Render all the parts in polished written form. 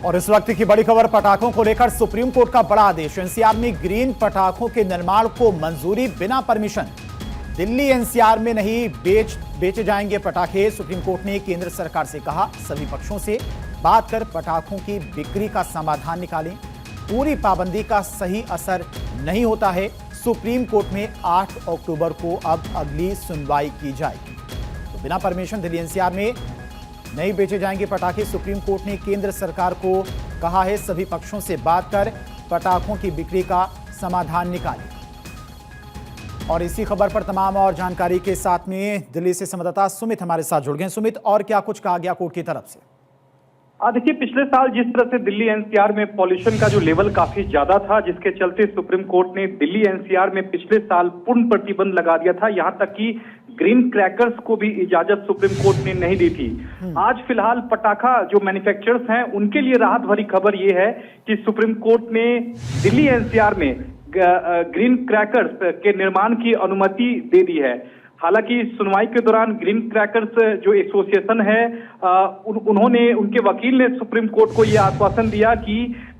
और इस वक्त की बड़ी खबर, पटाखों को लेकर सुप्रीम कोर्ट का बड़ा आदेश। एनसीआर में ग्रीन पटाखों के निर्माण को मंजूरी बिना परमिशन। दिल्ली एनसीआर में नहीं बेचे जाएंगे पटाखे। सुप्रीम कोर्ट ने केंद्र सरकार से कहा, सभी पक्षों से बात कर पटाखों की बिक्री का समाधान निकालें। पूरी पाबंदी का सही असर नहीं होता है। सुप्रीम कोर्ट में 8 अक्टूबर को अब अगली सुनवाई की जाएगी। तो बिना परमिशन दिल्ली एनसीआर में नहीं बेचे जाएंगे पटाखे। सुप्रीम कोर्ट ने केंद्र सरकार को कहा है, सभी पक्षों से बात कर पटाखों की बिक्री का समाधान निकालें। और इसी खबर पर तमाम और जानकारी के साथ में दिल्ली से संवाददाता सुमित हमारे साथ जुड़ गए। सुमित, और क्या कुछ कहा गया कोर्ट की तरफ से? देखिए, पिछले साल जिस तरह से दिल्ली एनसीआर में पॉल्यूशन का जो लेवल काफी ज्यादा था, जिसके चलते सुप्रीम कोर्ट ने दिल्ली एनसीआर में पिछले साल पूर्ण प्रतिबंध लगा दिया था। यहां तक कि ग्रीन क्रैकर्स को भी इजाजत सुप्रीम कोर्ट ने नहीं दी थी। आज फिलहाल पटाखा जो मैन्युफैक्चरर्स हैं, उनके लिए राहत भरी खबर ये है कि सुप्रीम कोर्ट ने दिल्ली एनसीआर में ग्रीन क्रैकर्स के निर्माण की अनुमति दे दी है। हालांकि सुनवाई के दौरान ग्रीन क्रैकर्स जो एसोसिएशन है, उन्होंने, उनके वकील ने सुप्रीम कोर्ट को यह आश्वासन दिया कि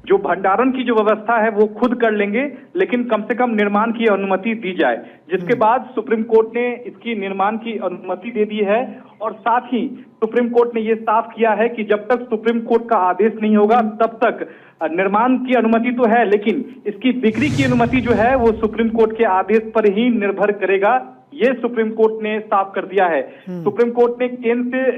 जो भंडारण की जो व्यवस्था है वो खुद कर लेंगे, लेकिन कम से कम निर्माण की अनुमति दी जाए। जिसके बाद सुप्रीम कोर्ट ने इसकी निर्माण की अनुमति दे दी है। और साथ ही सुप्रीम कोर्ट ने ये साफ किया है कि जब तक सुप्रीम कोर्ट का आदेश नहीं होगा तब तक निर्माण की अनुमति तो है, लेकिन इसकी बिक्री की अनुमति जो है वो सुप्रीम कोर्ट के आदेश पर ही निर्भर करेगा। ये सुप्रीम कोर्ट ने साफ कर दिया है। सुप्रीम कोर्ट ने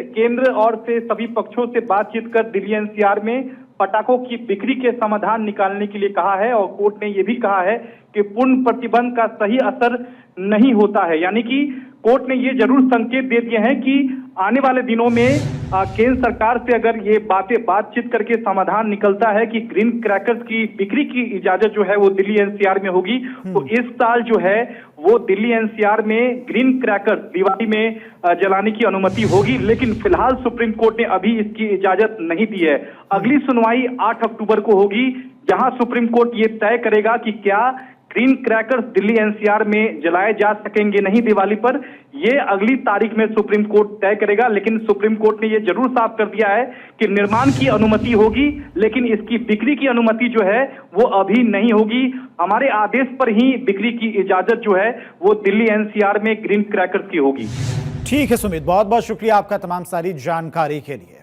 केंद्र और से सभी पक्षों से बातचीत कर दिल्ली एनसीआर में पटाखों की बिक्री के समाधान निकालने के लिए कहा है। और कोर्ट ने यह भी कहा है कि पूर्ण प्रतिबंध का सही असर नहीं होता है। यानी कि कोर्ट ने ये जरूर संकेत दे दिए हैं कि आने वाले दिनों में केंद्र सरकार से अगर ये बातचीत करके समाधान निकलता है कि ग्रीन क्रैकर्स की बिक्री की इजाजत जो है वो दिल्ली एनसीआर में होगी, तो इस साल जो है वो दिल्ली एनसीआर में ग्रीन क्रैकर्स दिवाली में जलाने की अनुमति होगी। लेकिन फिलहाल सुप्रीम कोर्ट ने अभी इसकी इजाजत नहीं दी है। अगली सुनवाई 8 अक्टूबर को होगी, जहां सुप्रीम कोर्ट ये तय करेगा कि क्या ग्रीन क्रैकर्स दिल्ली एनसीआर में जलाए जा सकेंगे नहीं दिवाली पर। ये अगली तारीख में सुप्रीम कोर्ट तय करेगा। लेकिन सुप्रीम कोर्ट ने ये जरूर साफ कर दिया है कि निर्माण की अनुमति होगी, लेकिन इसकी बिक्री की अनुमति जो है वो अभी नहीं होगी। हमारे आदेश पर ही बिक्री की इजाजत जो है वो दिल्ली एनसीआर में ग्रीन क्रैकर्स की होगी। ठीक है सुमित, बहुत बहुत शुक्रिया आपका तमाम सारी जानकारी के लिए।